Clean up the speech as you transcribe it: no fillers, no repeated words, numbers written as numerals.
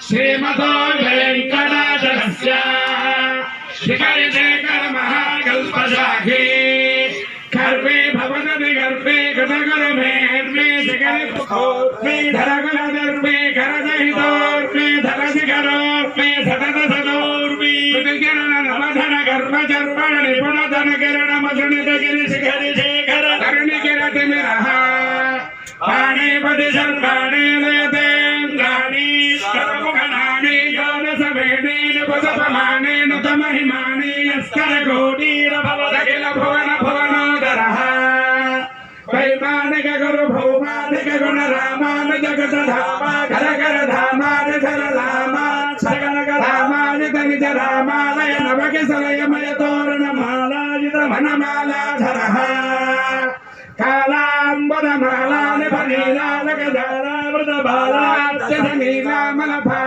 श्रीमतो वेंकटाचलस्य शिखरि शेखर महाकल्पशाखी गर्भे भवदति गर्भे गतगुरुमे शिखरि पुष्पोर्मे धरगुलदर्मे करदहितोर्मे धरशिखरोर्मे सतत सदोर्मे विकिरण नवधन गर्भचर्पण निपुणधन किरण मसुनित गिरि शिखरि शेखर तरुणि किरति मिरः पाणिपति सर्वाणि लेतेन्द्राणि सर्वमुखनानि योनसवेणेन पुष्पमानेन तमहिमानि यस्करकोटीरभवदखिल भुवन भुवनोदरः वैमानिक गुरु भौमानिक गुण रामानुजगत धामा घर घर धामानिधर रामा सकल रामानित निज रामालय नवकिसलयमय तोरणमालाजित वनमालाधरः कालांबरमाला निभनीलालकजालावृतबालाच्यनीलामलभा